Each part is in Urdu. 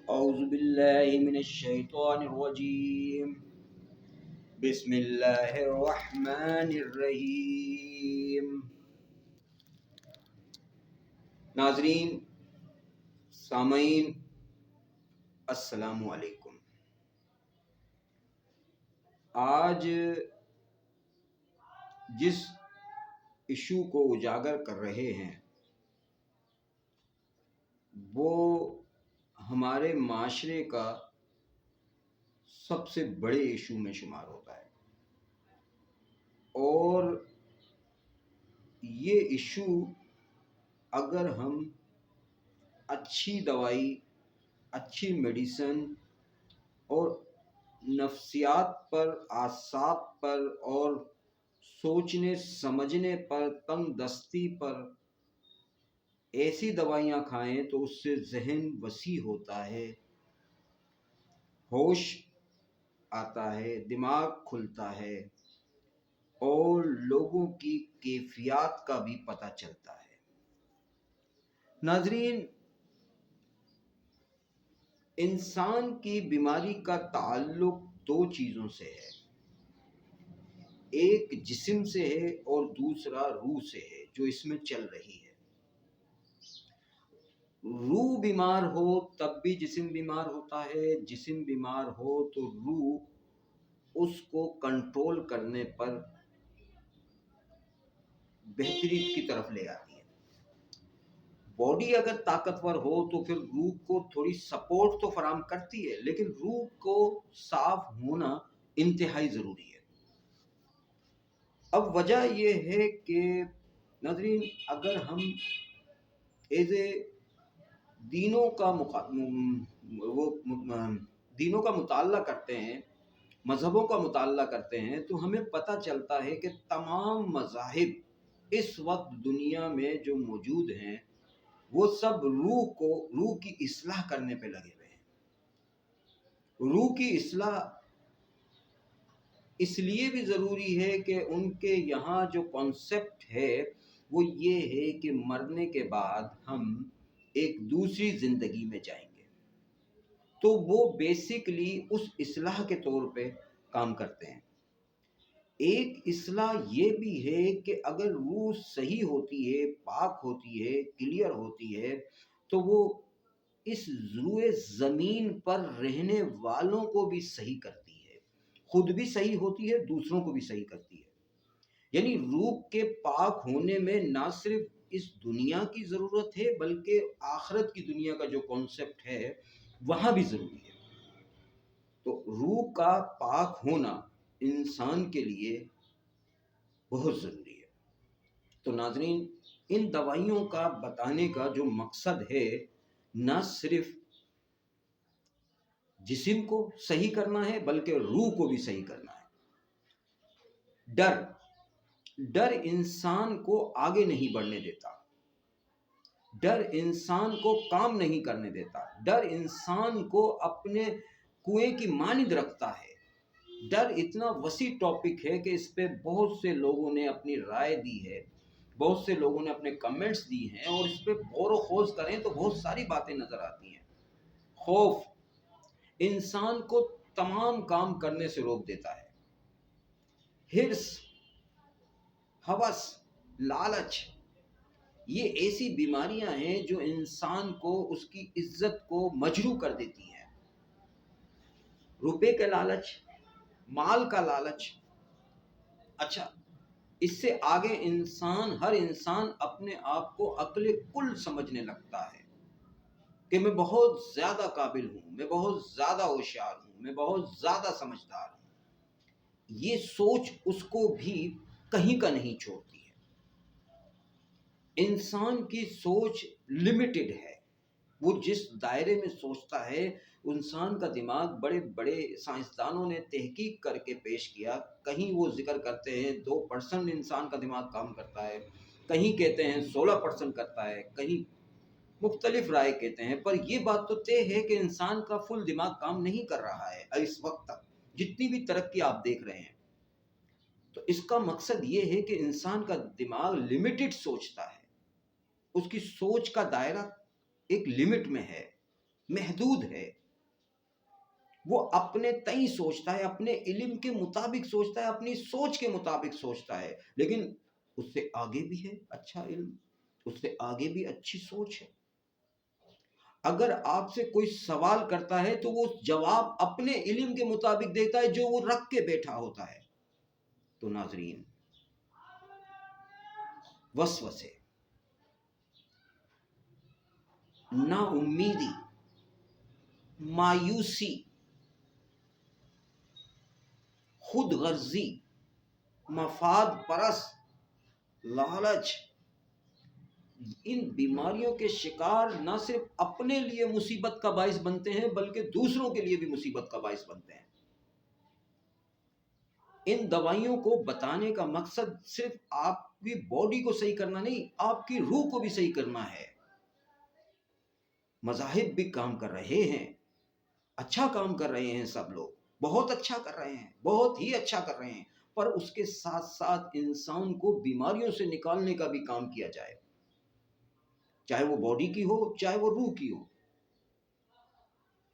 اعوذ باللہ من الشیطان الرجیم بسم اللہ الرحمن الرحیم۔ ناظرین، سامعین، السلام علیکم۔ آج جس ایشو کو اجاگر کر رہے ہیں وہ ہمارے معاشرے کا سب سے بڑے ایشو میں شمار ہوتا ہے، اور یہ ایشو اگر ہم اچھی دوائی، اچھی میڈیسن اور نفسیات پر، اعصاب پر اور سوچنے سمجھنے پر، تنگ دستی پر ایسی دوائیاں کھائیں تو اس سے ذہن وسیع ہوتا ہے، ہوش آتا ہے، دماغ کھلتا ہے اور لوگوں کی کیفیات کا بھی پتہ چلتا ہے۔ ناظرین، انسان کی بیماری کا تعلق دو چیزوں سے ہے، ایک جسم سے ہے اور دوسرا روح سے ہے جو اس میں چل رہی ہے۔ روح بیمار ہو تب بھی جسم بیمار ہوتا ہے، جسم بیمار ہو تو روح اس کو کنٹرول کرنے پر بہتری کی طرف لے آتی ہے۔ باڈی اگر طاقتور ہو تو پھر روح کو تھوڑی سپورٹ تو فراہم کرتی ہے، لیکن روح کو صاف ہونا انتہائی ضروری ہے۔ اب وجہ یہ ہے کہ ناظرین، اگر ہم دینوں کا مطالعہ کرتے ہیں، مذہبوں کا مطالعہ کرتے ہیں، تو ہمیں پتہ چلتا ہے کہ تمام مذاہب اس وقت دنیا میں جو موجود ہیں وہ سب روح کی اصلاح کرنے پہ لگے ہوئے ہیں۔ روح کی اصلاح اس لیے بھی ضروری ہے کہ ان کے یہاں جو کانسیپٹ ہے وہ یہ ہے کہ مرنے کے بعد ہم ایک دوسری زندگی میں جائیں گے، تو وہ بیسیکلی اس اصلاح کے طور پہ کام کرتے ہیں۔ ایک اصلاح یہ بھی ہے کہ اگر روح صحیح ہوتی ہے، پاک ہوتی ہے، کلیئر ہوتی ہے، تو وہ اس روئے زمین پر رہنے والوں کو بھی صحیح کرتی ہے، خود بھی صحیح ہوتی ہے، دوسروں کو بھی صحیح کرتی ہے۔ یعنی روح کے پاک ہونے میں نہ صرف اس دنیا کی ضرورت ہے بلکہ آخرت کی دنیا کا جو کانسیپٹ ہے وہاں بھی ضروری ہے۔ تو روح کا پاک ہونا انسان کے لیے بہت ضروری ہے۔ تو ناظرین، ان دوائیوں کا بتانے کا جو مقصد ہے نہ صرف جسم کو صحیح کرنا ہے بلکہ روح کو بھی صحیح کرنا ہے۔ ڈر انسان کو آگے نہیں بڑھنے دیتا، ڈر انسان کو کام نہیں کرنے دیتا، ڈر انسان کو اپنے کنویں کی مانند رکھتا ہے۔ ڈر اتنا وسیع ٹاپک ہے کہ اس پہ بہت سے لوگوں نے اپنی رائے دی ہے، بہت سے لوگوں نے اپنے کمنٹس دی ہیں، اور اس پہ غور و خوض کریں تو بہت ساری باتیں نظر آتی ہیں۔ خوف انسان کو تمام کام کرنے سے روک دیتا ہے۔ ہرس، ہوس، لالچ، یہ ایسی بیماریاں ہیں جو انسان کو اس کی عزت کو مجروح کر دیتی ہیں۔ روپے کا لالچ، مال کا لالچ، اچھا اس سے آگے ہر انسان اپنے آپ کو عقل کل سمجھنے لگتا ہے کہ میں بہت زیادہ قابل ہوں، میں بہت زیادہ ہوشیار ہوں، میں بہت زیادہ سمجھدار ہوں۔ یہ سوچ اس کو بھی کہیں کا نہیں چھوڑتی ہے۔ انسان کی سوچ لمیٹڈ ہے، وہ جس دائرے میں سوچتا ہے۔ انسان کا دماغ بڑے بڑے سائنسدانوں نے تحقیق کر کے پیش کیا، کہیں وہ ذکر کرتے ہیں 2% انسان کا دماغ کام کرتا ہے، کہیں کہتے ہیں 16% کرتا ہے، کہیں مختلف رائے کہتے ہیں، پر یہ بات تو طے ہے کہ انسان کا فل دماغ کام نہیں کر رہا ہے اس وقت تک، جتنی بھی ترقی آپ دیکھ رہے ہیں۔ تو اس کا مقصد یہ ہے کہ انسان کا دماغ لمیٹڈ سوچتا ہے، اس کی سوچ کا دائرہ ایک لمٹ میں ہے، محدود ہے، وہ اپنے تئیں سوچتا ہے، اپنے علم کے مطابق سوچتا ہے، اپنی سوچ کے مطابق سوچتا ہے، لیکن اس سے آگے بھی ہے اچھا علم، اس سے آگے بھی اچھی سوچ ہے۔ اگر آپ سے کوئی سوال کرتا ہے تو وہ جواب اپنے علم کے مطابق دیتا ہے جو وہ رکھ کے بیٹھا ہوتا ہے۔ تو ناظرین، وسوسے، نا امیدی، مایوسی، خود غرضی، مفاد پرست، لالچ، ان بیماریوں کے شکار نہ صرف اپنے لیے مصیبت کا باعث بنتے ہیں بلکہ دوسروں کے لیے بھی مصیبت کا باعث بنتے ہیں۔ ان دوائیوں کو بتانے کا مقصد صرف آپ کی باڈی کو صحیح کرنا نہیں، آپ کی روح کو بھی صحیح کرنا ہے۔ مذاہب بھی کام کر رہے ہیں، اچھا کام کر رہے ہیں، سب لوگ بہت اچھا کر رہے ہیں، بہت ہی اچھا کر رہے ہیں، پر اس کے ساتھ ساتھ انسان کو بیماریوں سے نکالنے کا بھی کام کیا جائے، چاہے وہ باڈی کی ہو چاہے وہ روح کی ہو۔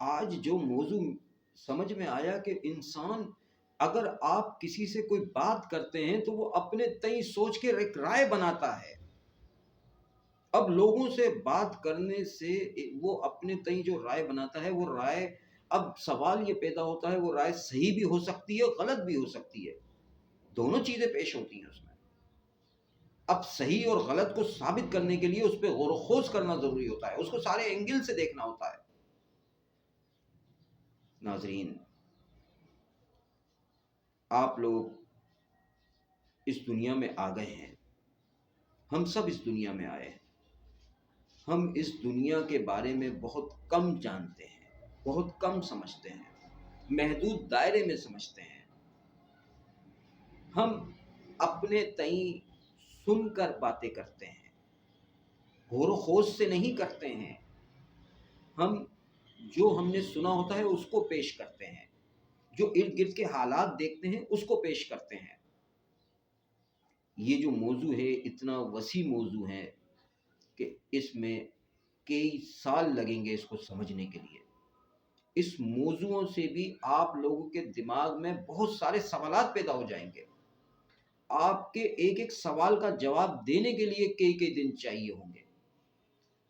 آج جو موضوع سمجھ میں آیا کہ انسان، اگر آپ کسی سے کوئی بات کرتے ہیں تو وہ اپنے تئیں سوچ کے ایک رائے بناتا ہے۔ اب لوگوں سے بات کرنے سے وہ اپنے تئیں جو رائے بناتا ہے، وہ رائے، اب سوال یہ پیدا ہوتا ہے وہ رائے صحیح بھی ہو سکتی ہے، غلط بھی ہو سکتی ہے، دونوں چیزیں پیش ہوتی ہیں اس میں۔ اب صحیح اور غلط کو ثابت کرنے کے لیے اس پہ غور و خوض کرنا ضروری ہوتا ہے، اس کو سارے اینگل سے دیکھنا ہوتا ہے۔ ناظرین، آپ لوگ اس دنیا میں آ گئے ہیں، ہم سب اس دنیا میں آئے ہیں، ہم اس دنیا کے بارے میں بہت کم جانتے ہیں، بہت کم سمجھتے ہیں، محدود دائرے میں سمجھتے ہیں۔ ہم اپنے تئیں سن کر باتیں کرتے ہیں، غور و خوض سے نہیں کرتے ہیں۔ ہم جو ہم نے سنا ہوتا ہے اس کو پیش کرتے ہیں، جو ارد گرد کے حالات دیکھتے ہیں اس کو پیش کرتے ہیں۔ یہ جو موضوع ہے اتنا وسیع موضوع ہے کہ اس میں کئی سال لگیں گے اس کو سمجھنے کے لیے۔ اس موضوعوں سے بھی آپ لوگوں کے دماغ میں بہت سارے سوالات پیدا ہو جائیں گے، آپ کے ایک ایک سوال کا جواب دینے کے لیے کئی کئی دن چاہیے ہوں گے۔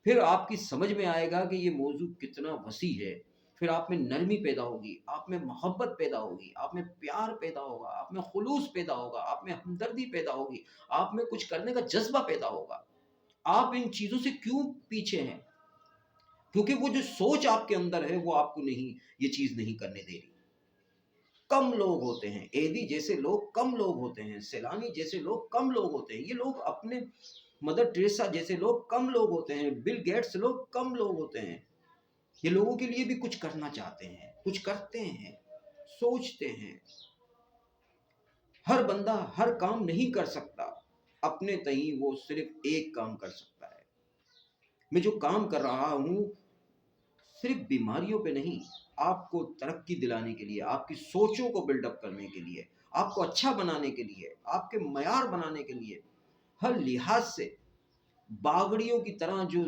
پھر آپ کی سمجھ میں آئے گا کہ یہ موضوع کتنا وسیع ہے، پھر آپ میں نرمی پیدا ہوگی، آپ میں محبت پیدا ہوگی، آپ میں پیار پیدا ہوگا، آپ میں خلوص پیدا ہوگا، آپ میں ہمدردی پیدا ہوگی، آپ میں کچھ کرنے کا جذبہ پیدا ہوگا۔ آپ ان چیزوں سے کیوں پیچھے ہیں؟ کیونکہ وہ جو سوچ آپ کے اندر ہے وہ آپ کو نہیں، یہ چیز نہیں کرنے دے رہی۔ کم لوگ ہوتے ہیں، ایدی جیسے لوگ کم لوگ ہوتے ہیں، سیلانی جیسے لوگ کم لوگ ہوتے ہیں، یہ لوگ اپنے، مدر ٹریسا جیسے لوگ کم لوگ ہوتے ہیں، بل گیٹس لوگ کم لوگ ہوتے ہیں۔ یہ لوگوں کے لیے بھی کچھ کرنا چاہتے ہیں، کچھ کرتے ہیں، سوچتے ہیں۔ ہر بندہ ہر کام نہیں کر سکتا، اپنے تئیں وہ صرف ایک کام کر سکتا ہے۔ میں جو کام کر رہا ہوں صرف بیماریوں پہ نہیں، آپ کو ترقی دلانے کے لیے، آپ کی سوچوں کو بلڈ اپ کرنے کے لیے، آپ کو اچھا بنانے کے لیے، آپ کے معیار بنانے کے لیے، ہر لحاظ سے۔ باغڑیوں کی طرح جو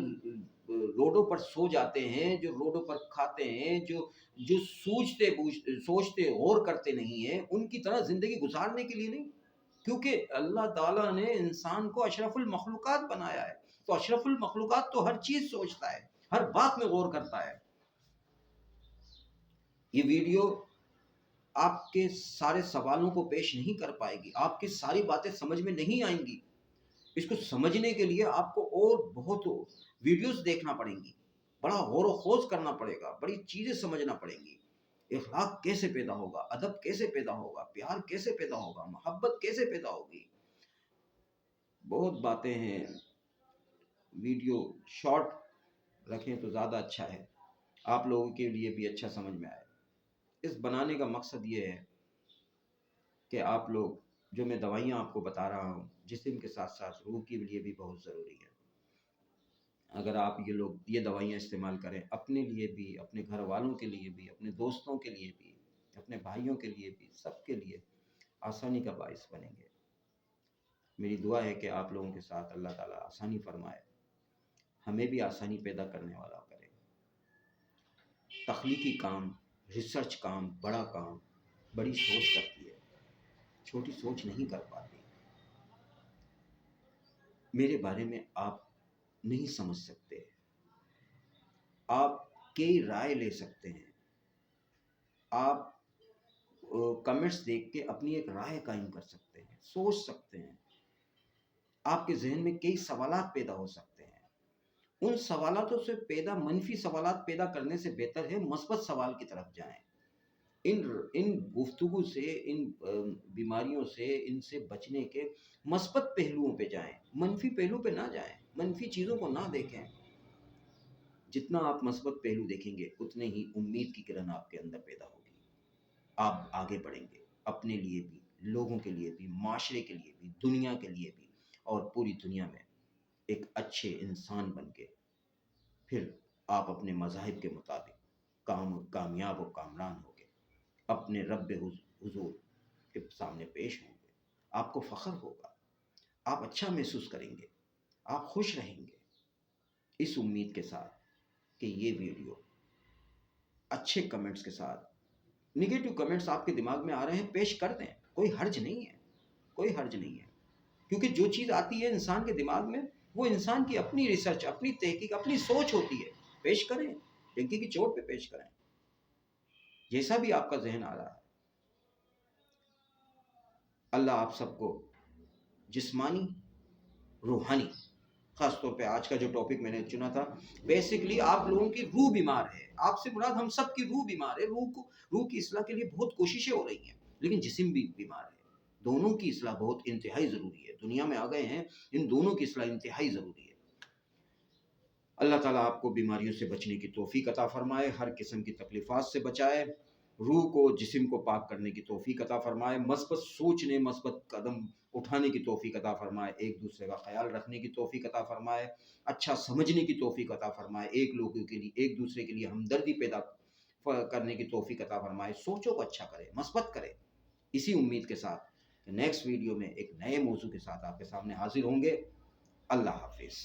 روڈوں پر سو جاتے ہیں، جو روڈوں پر کھاتے ہیں، جو سوچتے غور کرتے نہیں ہیں، ان کی طرح زندگی گزارنے کے لیے نہیں، کیونکہ اللہ تعالیٰ نے انسان کو اشرف المخلوقات بنایا ہے، تو اشرف المخلوقات تو ہر چیز سوچتا ہے، ہر بات میں غور کرتا ہے۔ یہ ویڈیو آپ کے سارے سوالوں کو پیش نہیں کر پائے گی، آپ کی ساری باتیں سمجھ میں نہیں آئیں گی۔ اس کو سمجھنے کے لیے آپ کو اور بہت ویڈیوز دیکھنا پڑیں گی، بڑا غور و خوض کرنا پڑے گا، بڑی چیزیں سمجھنا پڑیں گی۔ اخلاق کیسے پیدا ہوگا، ادب کیسے پیدا ہوگا، پیار کیسے پیدا ہوگا، محبت کیسے پیدا ہوگی، بہت باتیں ہیں۔ ویڈیو شارٹ رکھیں تو زیادہ اچھا ہے، آپ لوگوں کے لیے بھی اچھا سمجھ میں آئے۔ اس بنانے کا مقصد یہ ہے کہ آپ لوگ، جو میں دوائیاں آپ کو بتا رہا ہوں، جسم کے ساتھ ساتھ روح کے لیے بھی بہت ضروری ہے۔ اگر آپ یہ دوائیاں استعمال کریں، اپنے لیے بھی، اپنے گھر والوں کے لیے بھی، اپنے دوستوں کے لیے بھی، اپنے بھائیوں کے لیے بھی، سب کے لیے آسانی کا باعث بنیں گے۔ میری دعا ہے کہ آپ لوگوں کے ساتھ اللہ تعالیٰ آسانی فرمائے، ہمیں بھی آسانی پیدا کرنے والا کرے۔ تخلیقی کام، ریسرچ کام، بڑا کام بڑی سوچ کرتی ہے، چھوٹی سوچ نہیں کر پاتی۔ میرے بارے میں آپ نہیں سمجھ سکتے، آپ کی رائے لے سکتے ہیں، آپ کمنٹس دیکھ کے اپنی ایک رائے قائم کر سکتے ہیں، سوچ سکتے ہیں، آپ کے ذہن میں کئی سوالات پیدا ہو سکتے ہیں۔ ان سوالاتوں سے منفی سوالات پیدا کرنے سے بہتر ہے مثبت سوال کی طرف جائیں۔ ان گفتگو سے، ان بیماریوں سے، ان سے بچنے کے مثبت پہلوؤں پہ جائیں، منفی پہلو پہ نہ جائیں، منفی چیزوں کو نہ دیکھیں۔ جتنا آپ مثبت پہلو دیکھیں گے اتنے ہی امید کی کرن آپ کے اندر پیدا ہوگی، آپ آگے بڑھیں گے، اپنے لیے بھی، لوگوں کے لیے بھی، معاشرے کے لیے بھی، دنیا کے لیے بھی، اور پوری دنیا میں ایک اچھے انسان بن کے پھر آپ اپنے مذاہب کے مطابق کامیاب و کامران ہو گے، اپنے رب حضور کے سامنے پیش ہوں گے، آپ کو فخر ہوگا، آپ اچھا محسوس کریں گے، آپ خوش رہیں گے، اس امید کے ساتھ کہ یہ ویڈیو اچھے کمنٹس کے ساتھ، نگیٹو کمنٹس آپ کے دماغ میں آ رہے ہیں پیش کر دیں، کوئی حرج نہیں ہے، کوئی حرج نہیں ہے، کیونکہ جو چیز آتی ہے انسان کے دماغ میں وہ انسان کی اپنی ریسرچ، اپنی تحقیق، اپنی سوچ ہوتی ہے، پیش کریں، ڈنکی کی چوٹ پہ پیش کریں، جیسا بھی آپ کا ذہن آ رہا ہے۔ اللہ آپ سب کو جسمانی، روحانی، خاص طور پہ آج کا جو ٹاپک میں نے چنا تھا، بیسکلی آپ لوگوں کی روح بیمار ہے، آپ سے مراد ہم سب کی روح بیمار ہے، روح کی اصلاح کے لیے بہت کوششیں ہو رہی ہیں، لیکن جسم بھی بیمار ہے، دونوں کی اصلاح بہت انتہائی ضروری ہے، دنیا میں آ گئے ہیں، ان دونوں کی اصلاح انتہائی ضروری ہے۔ اللہ تعالیٰ آپ کو بیماریوں سے بچنے کی توفیق عطا فرمائے، ہر قسم کی تکلیفات سے بچائے، روح کو، جسم کو پاک کرنے کی توفیق عطا فرمائے، مثبت سوچنے، مثبت قدم اٹھانے کی توفیق عطا فرمائے، ایک دوسرے کا خیال رکھنے کی توفیق عطا فرمائے، اچھا سمجھنے کی توفیق عطا فرمائے، ایک دوسرے کے لیے ہمدردی پیدا کرنے کی توفیق عطا فرمائے، سوچوں کو اچھا کرے، مثبت کرے۔ اسی امید کے ساتھ نیکسٹ ویڈیو میں ایک نئے موضوع کے ساتھ آپ کے سامنے حاضر ہوں گے۔ اللہ حافظ۔